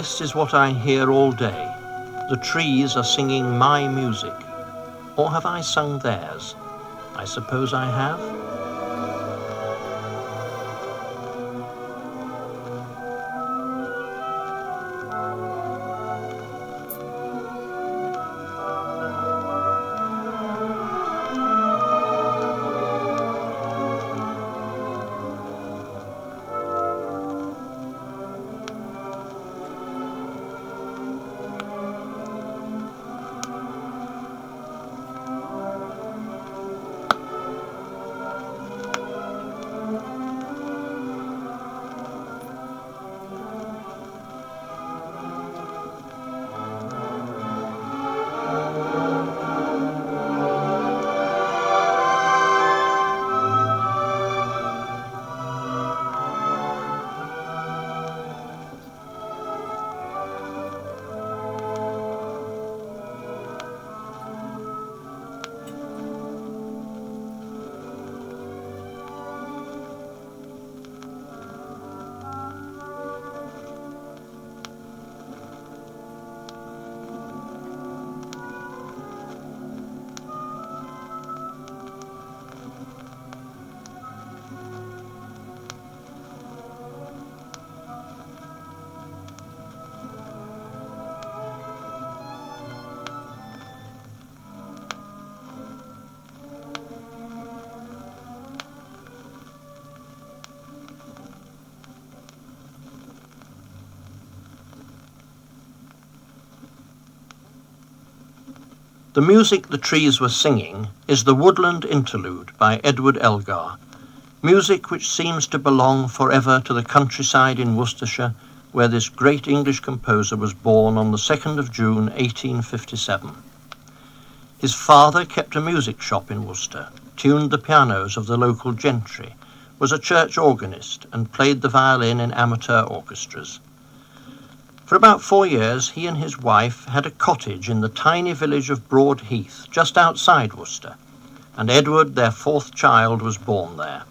This is what I hear all day. The trees are singing my music. Or have I sung theirs? I suppose I have. The music the trees were singing is the Woodland Interlude by Edward Elgar, music which seems to belong forever to the countryside in Worcestershire, where this great English composer was born on the 2nd of June 1857. His father kept a music shop in Worcester, tuned the pianos of the local gentry, was a church organist, and played the violin in amateur orchestras. For about 4 years, he and his wife had a cottage in the tiny village of Broad Heath, just outside Worcester, and Edward, their 4th child, was born there.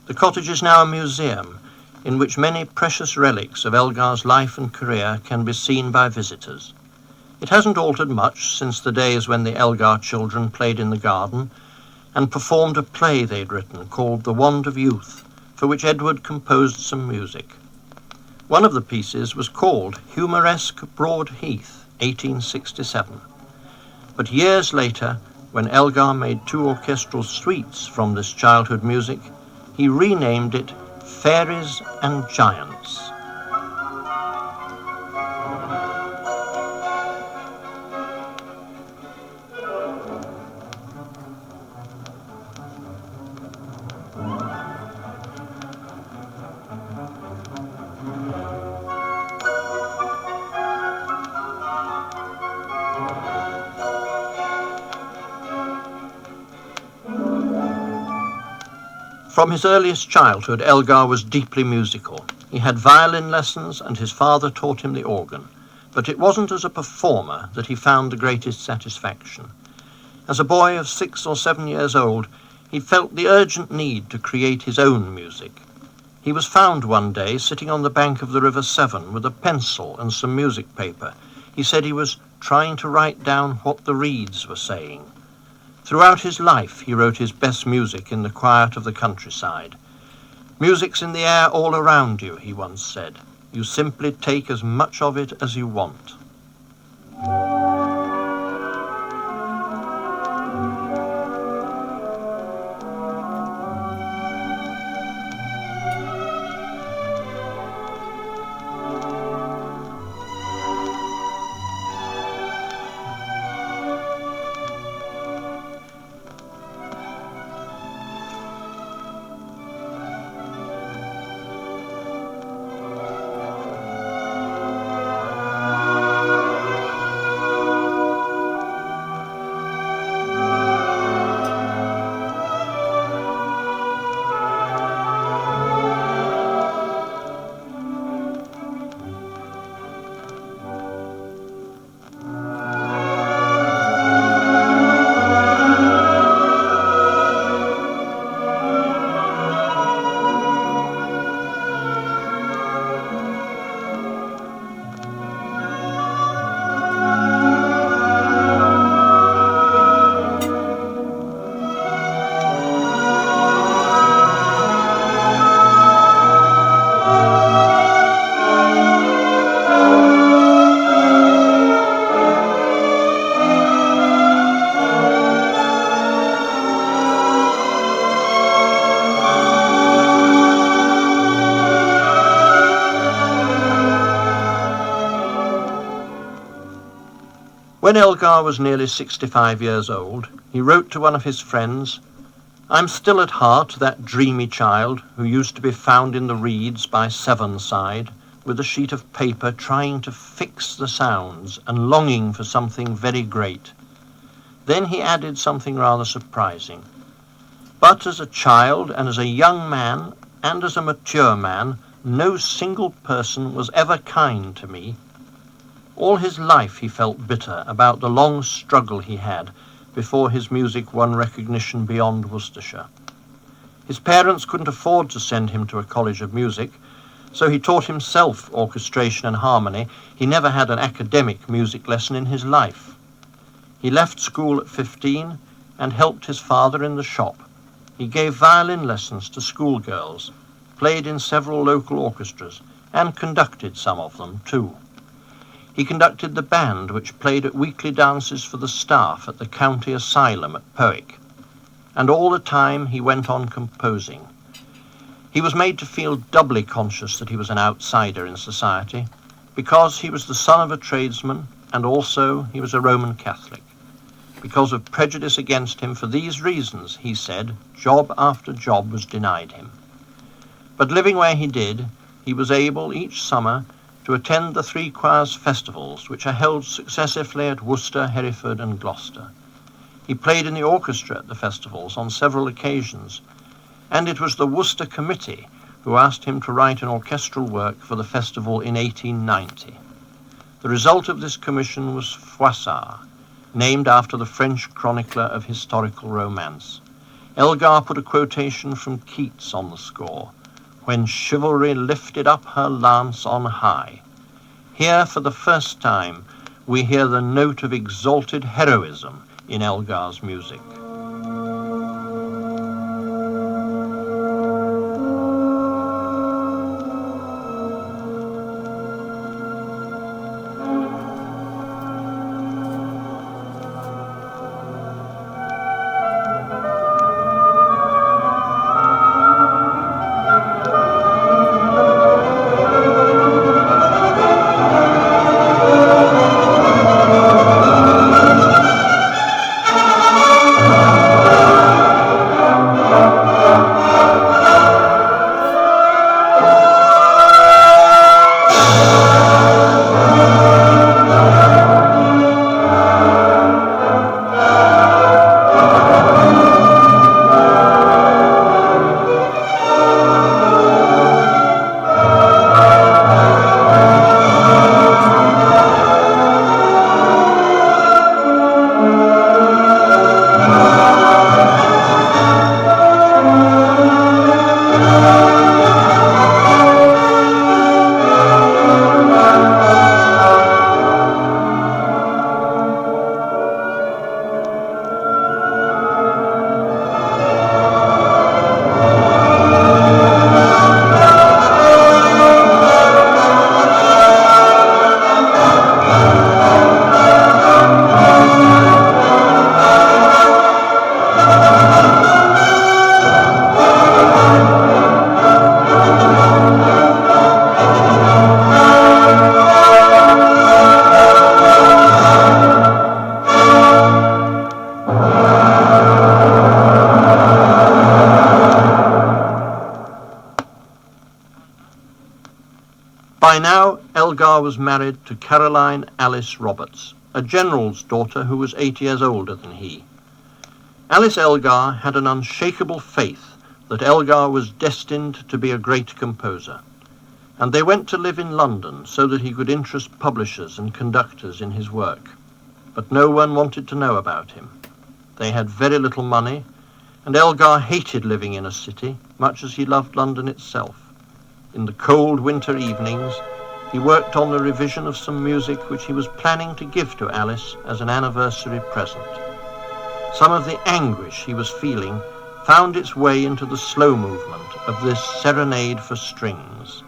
The cottage is now a museum in which many precious relics of Elgar's life and career can be seen by visitors. It hasn't altered much since the days when the Elgar children played in the garden and performed a play they'd written called The Wand of Youth, for which Edward composed some music. One of the pieces was called Humoresque Broad Heath, 1867. But years later, when Elgar made 2 orchestral suites from this childhood music, he renamed it Fairies and Giants. From his earliest childhood, Elgar was deeply musical. He had violin lessons and his father taught him the organ, but it wasn't as a performer that he found the greatest satisfaction. As a boy of 6 or 7 years old, he felt the urgent need to create his own music. He was found one day sitting on the bank of the River Severn with a pencil and some music paper. He said he was trying to write down what the reeds were saying. Throughout his life, he wrote his best music in the quiet of the countryside. "Music's in the air all around you," he once said. "You simply take as much of it as you want." When Elgar was nearly 65 years old, he wrote to one of his friends, "I'm still at heart that dreamy child who used to be found in the reeds by Sevenside, with a sheet of paper trying to fix the sounds and longing for something very great." Then he added something rather surprising. "But as a child and as a young man and as a mature man, no single person was ever kind to me." All his life he felt bitter about the long struggle he had before his music won recognition beyond Worcestershire. His parents couldn't afford to send him to a college of music, so he taught himself orchestration and harmony. He never had an academic music lesson in his life. He left school at 15 and helped his father in the shop. He gave violin lessons to schoolgirls, played in several local orchestras, and conducted some of them too. He conducted the band which played at weekly dances for the staff at the county asylum at Powick, and all the time he went on composing. He was made to feel doubly conscious that he was an outsider in society, because he was the son of a tradesman, and also he was a Roman Catholic. Because of prejudice against him for these reasons, he said, job after job was denied him. But living where he did, he was able each summer to attend the three choirs festivals, which are held successively at Worcester, Hereford and Gloucester. He played in the orchestra at the festivals on several occasions, and it was the Worcester Committee who asked him to write an orchestral work for the festival in 1890. The result of this commission was Froissart, named after the French chronicler of historical romance. Elgar put a quotation from Keats on the score, "When chivalry lifted up her lance on high." Here, for the first time, we hear the note of exalted heroism in Elgar's music. By now, Elgar was married to Caroline Alice Roberts, a general's daughter who was 8 years older than he. Alice Elgar had an unshakable faith that Elgar was destined to be a great composer, and they went to live in London so that he could interest publishers and conductors in his work. But no one wanted to know about him. They had very little money, and Elgar hated living in a city, much as he loved London itself. In the cold winter evenings, he worked on the revision of some music which he was planning to give to Alice as an anniversary present. Some of the anguish he was feeling found its way into the slow movement of this serenade for strings.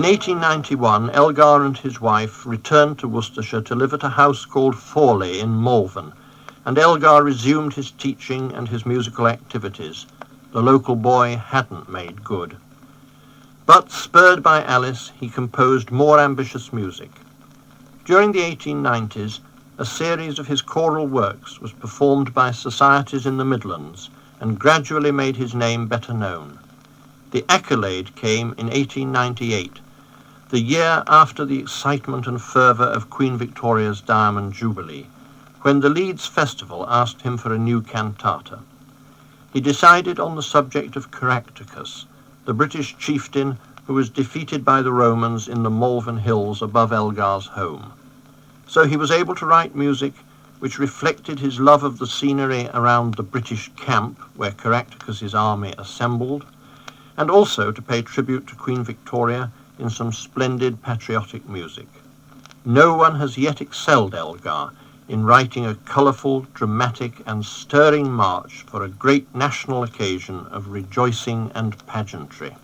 1891, Elgar and his wife returned to Worcestershire to live at a house called Forley in Malvern, and Elgar resumed his teaching and his musical activities. The local boy hadn't made good. But, spurred by Alice, he composed more ambitious music. During the 1890s, a series of his choral works was performed by societies in the Midlands and gradually made his name better known. The accolade came in 1898, the year after the excitement and fervour of Queen Victoria's Diamond Jubilee, when the Leeds Festival asked him for a new cantata. He decided on the subject of Caractacus, the British chieftain who was defeated by the Romans in the Malvern Hills above Elgar's home. So he was able to write music which reflected his love of the scenery around the British camp where Caractacus's army assembled, and also to pay tribute to Queen Victoria in some splendid patriotic music. No one has yet excelled Elgar in writing a colourful, dramatic and stirring march for a great national occasion of rejoicing and pageantry.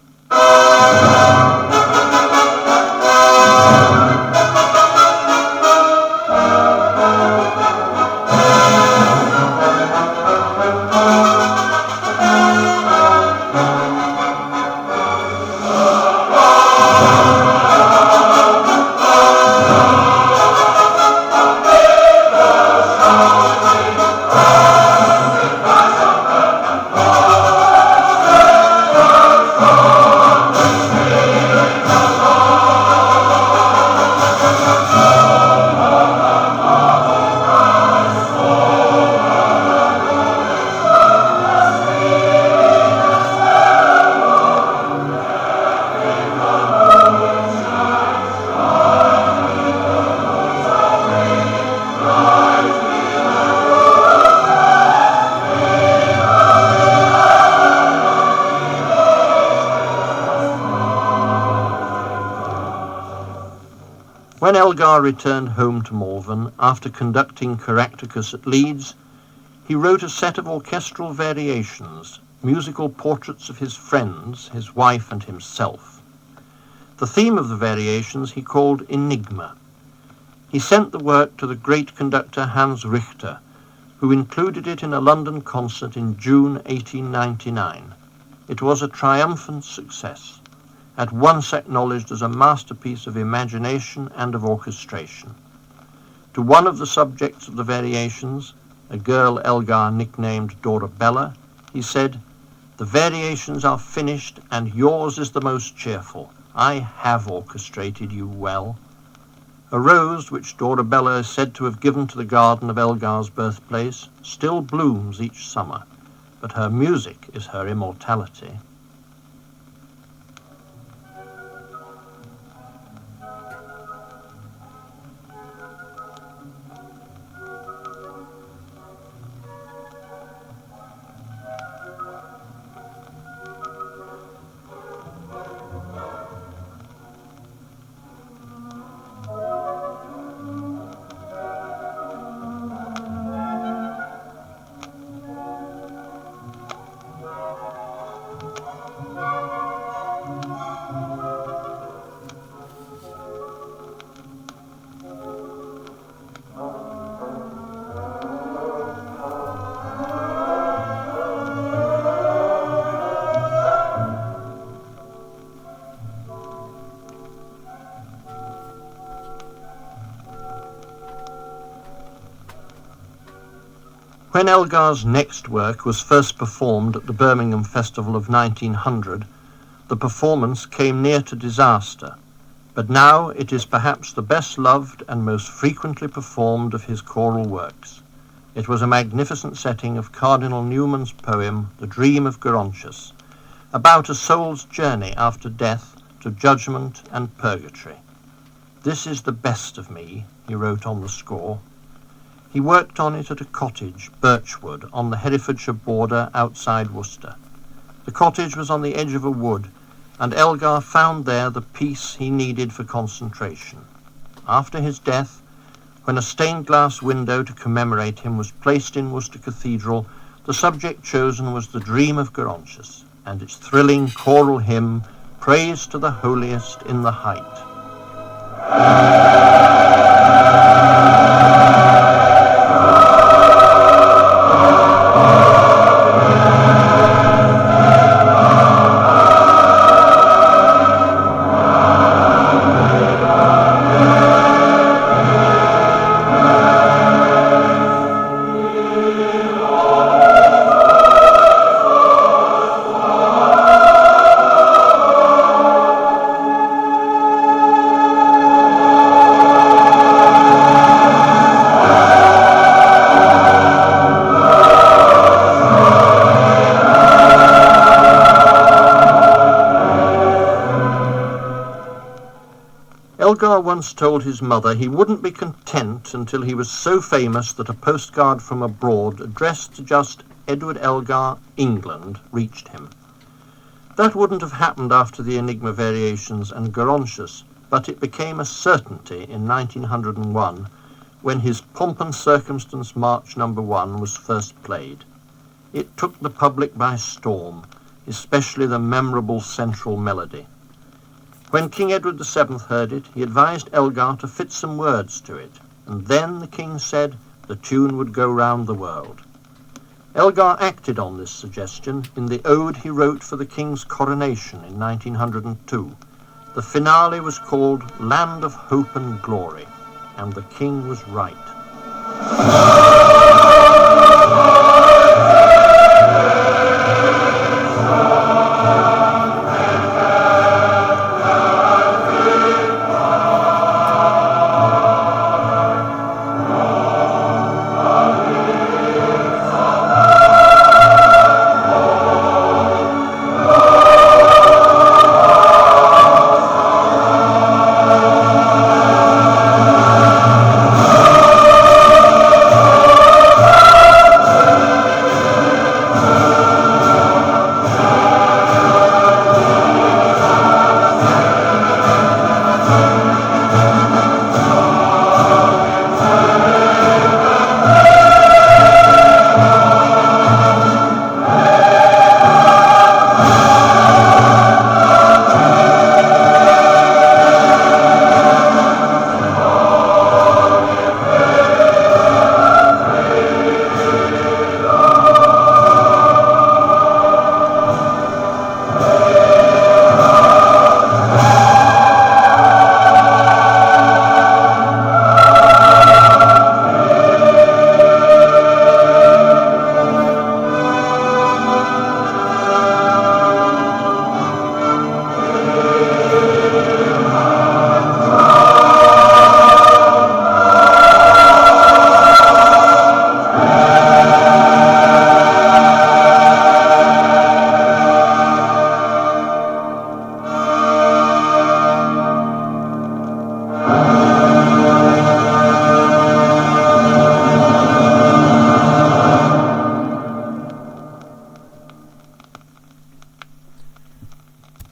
When Elgar returned home to Malvern after conducting Caractacus at Leeds, he wrote a set of orchestral variations, musical portraits of his friends, his wife and himself. The theme of the variations he called Enigma. He sent the work to the great conductor Hans Richter, who included it in a London concert in June 1899. It was a triumphant success, at once acknowledged as a masterpiece of imagination and of orchestration. To one of the subjects of the variations, a girl Elgar nicknamed Dorabella, he said, "The variations are finished, and yours is the most cheerful. I have orchestrated you well." A rose, which Dorabella is said to have given to the garden of Elgar's birthplace, still blooms each summer, but her music is her immortality. When Elgar's next work was first performed at the Birmingham Festival of 1900, the performance came near to disaster, but now it is perhaps the best loved and most frequently performed of his choral works. It was a magnificent setting of Cardinal Newman's poem, The Dream of Gerontius, about a soul's journey after death to judgment and purgatory. "This is the best of me," he wrote on the score. He worked on it at a cottage, Birchwood, on the Herefordshire border outside Worcester. The cottage was on the edge of a wood, and Elgar found there the peace he needed for concentration. After his death, when a stained glass window to commemorate him was placed in Worcester Cathedral, the subject chosen was The Dream of Gerontius, and its thrilling choral hymn praise to the holiest in the height. Elgar once told his mother he wouldn't be content until he was so famous that a postcard from abroad addressed to just Edward Elgar, England, reached him. That wouldn't have happened after the Enigma Variations and Gerontius, but it became a certainty in 1901 when his Pomp and Circumstance March No. 1 was first played. It took the public by storm, especially the memorable central melody. When King Edward VII heard it, he advised Elgar to fit some words to it, and then the king said the tune would go round the world. Elgar acted on this suggestion in the ode he wrote for the king's coronation in 1902. The finale was called Land of Hope and Glory, and the king was right.